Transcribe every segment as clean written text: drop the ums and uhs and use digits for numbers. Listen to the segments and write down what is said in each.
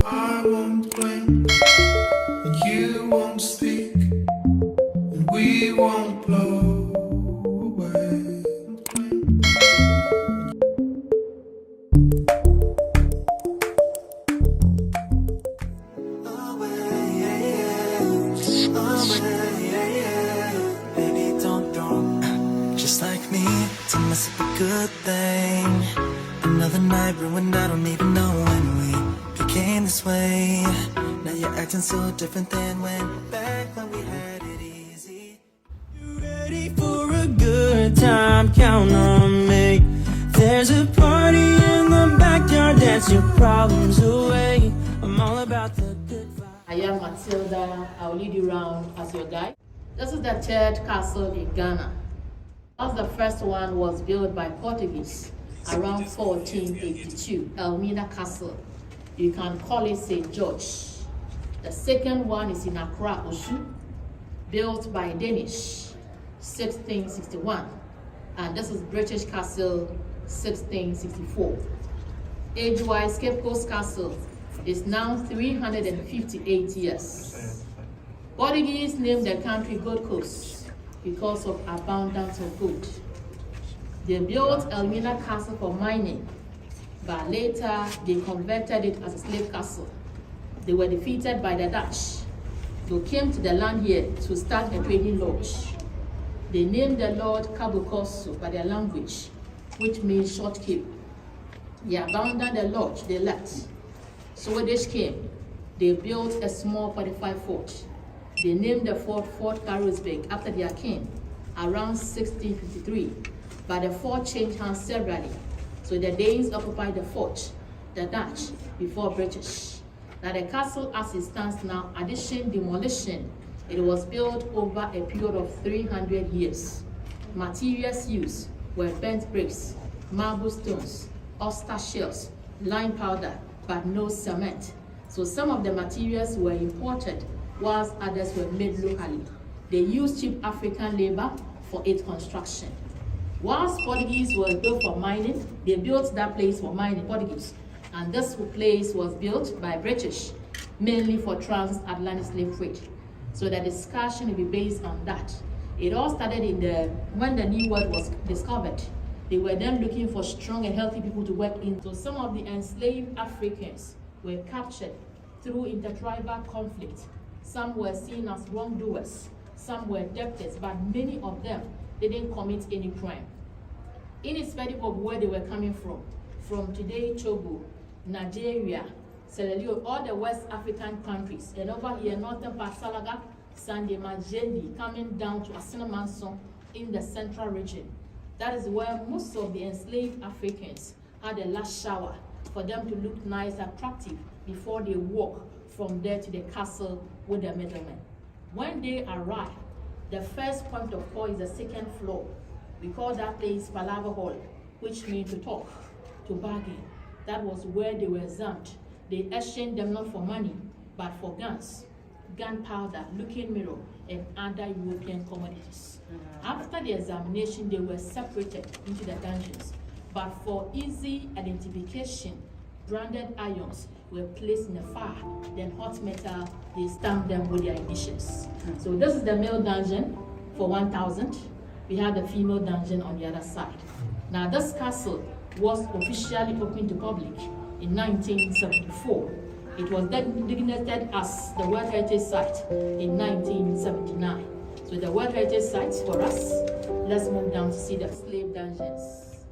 I won't blink, and you won't speak, and we won't blow away. Baby, don't just like me to mess up a good thing. Another night ruined, I don't even know when we became this way. Now you're acting so different than back when we had it easy. You ready for a good time? Count on me. There's a party in the backyard, dance your problems away. I'm all about the good vibe. I am Matilda. I'll lead you around as your guide. This is the third castle in Ghana. As the first one was built by Portuguese around 1482, Elmina Castle. You can call it St. George. The second one is in Accra, Osu, built by Danish, 1661. And this is British Castle, 1664. Age-wise, Cape Coast Castle is now 358 years. Portuguese named the country Gold Coast because of abundance of gold. They built Elmina Castle for mining, but later they converted it as a slave castle. They were defeated by the Dutch. They came to the land here to start a trading lodge. They named the lord Kabukosu by their language, which means short cape. They abandoned the lodge, they left. Swedish came. They built a small fortified fort. They named the fort Fort Christianborg after their king around 1653. But the fort changed hands severally. So the Danes occupied the fort, the Dutch before British. Now the castle as it stands now, addition, demolition, it was built over a period of 300 years. Materials used were bent bricks, marble stones, oyster shells, lime powder, but no cement. So some of the materials were imported, whilst others were made locally. They used cheap African labor for its construction. Whilst Portuguese was built for mining, they built that place for mining, Portuguese. And this place was built by British, mainly for transatlantic slave trade. So the discussion will be based on that. It all started when the New World was discovered. They were then looking for strong and healthy people to work in. So some of the enslaved Africans were captured through intertribal conflict. Some were seen as wrongdoers, some were debtors, but many of them didn't commit any crime. Irrespective of where they were coming from today Togo, Nigeria, Sierra Leone, all the West African countries, and over here, northern part Salaga, Sande Majendi, coming down to Asinamanson in the central region. That is where most of the enslaved Africans had a last shower for them to look nice, attractive, before they walk from there to the castle with the middlemen. When they arrive, the first point of call is the second floor. We call that place Palaver Hall, which means to talk, to bargain. That was where they were examined. They exchanged them not for money, but for guns, gunpowder, looking mirror, and other European commodities. After the examination, they were separated into the dungeons. But for easy identification, branded irons were placed in the fire, then hot metal, they stamped them with their initials. So this is the male dungeon for 1,000. We have the female dungeon on the other side. Now this castle was officially opened to public in 1974. It was designated as the World Heritage Site in 1979. So the World Heritage Sites for us, let's move down to see the slave dungeons.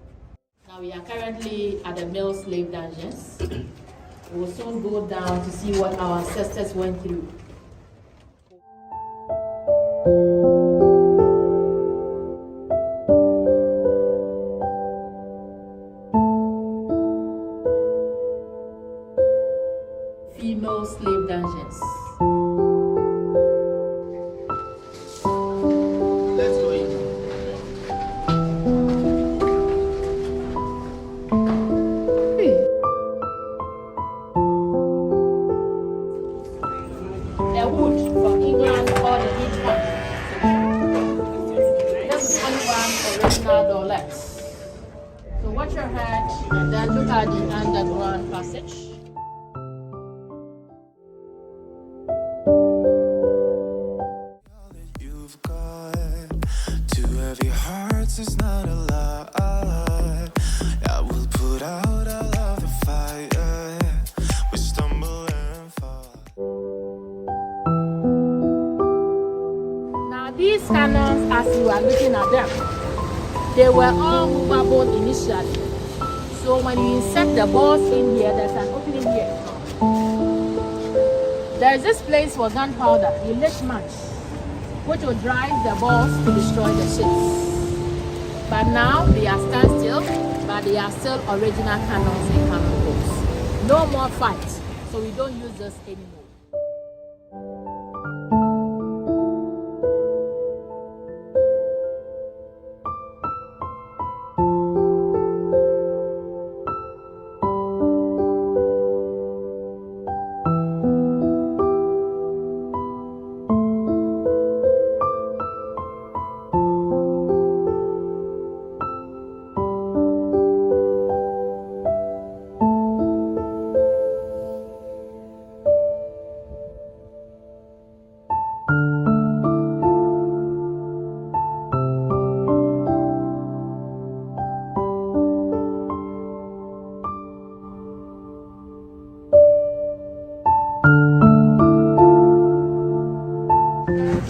Now we are currently at the male slave dungeons. We will soon go down to see what our ancestors went through. Female slave dungeons. Let's go in. original door lets. So watch your head and then look at the underground passage. You've got two heavy hearts is not a lot. I will put out all of the fire. We stumble and fall. Now these cannons, as you are looking at them, they were all movable initially. So when you insert the balls in here, there's an opening here. There's this place for gunpowder, you lit match, which will drive the balls to destroy the ships. But now they are standstill, but they are still original cannons and cannonballs. No more fight, so we don't use this anymore.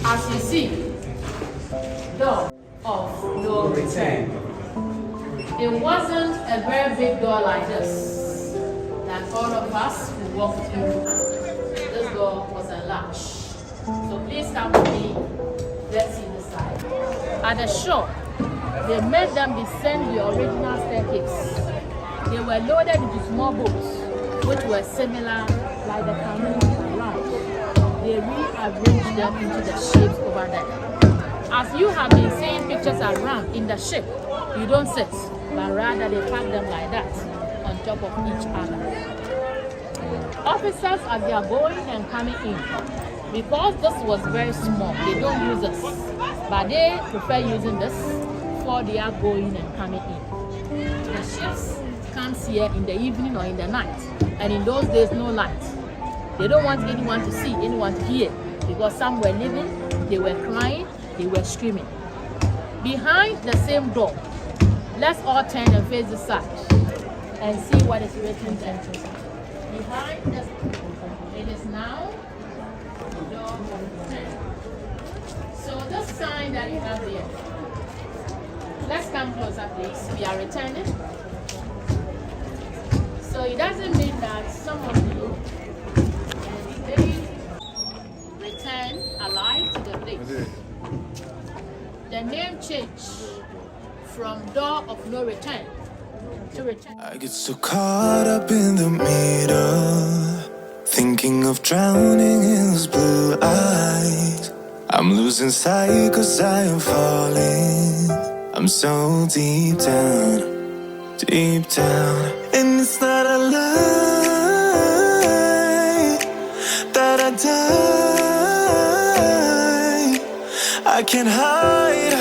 As you see, door of no return. It wasn't a very big door like this that all of us who walked through. This door was enlarged. So please come with me. Let's see the side. At the shore, they made them descend the original staircase. They were loaded into small boats, which were similar like the canoes around. They rearranged them into the shapes over there. As you have been seeing pictures around in the ship, you don't sit, but rather they pack them like that on top of each other. Officers, as they are going and coming in, because this was very small, they don't use this, but they prefer using this for they are going and coming in. The ships comes here in the evening or in the night, and in those days no light. They don't want anyone to see, anyone to hear, because some were living, they were crying, they were screaming. Behind the same door, let's all turn and face the side and see what is written there. Behind this, it is now the door of return. So this sign that you have there, let's come closer please. We are returning. So it doesn't mean that some of you return alive to the place. The name changed from door of no return to return. I get so caught up in the middle, thinking of drowning in those blue eyes. I'm losing sight 'cause I am falling. I'm so deep down, and it's not a lie that I die. I can't hide.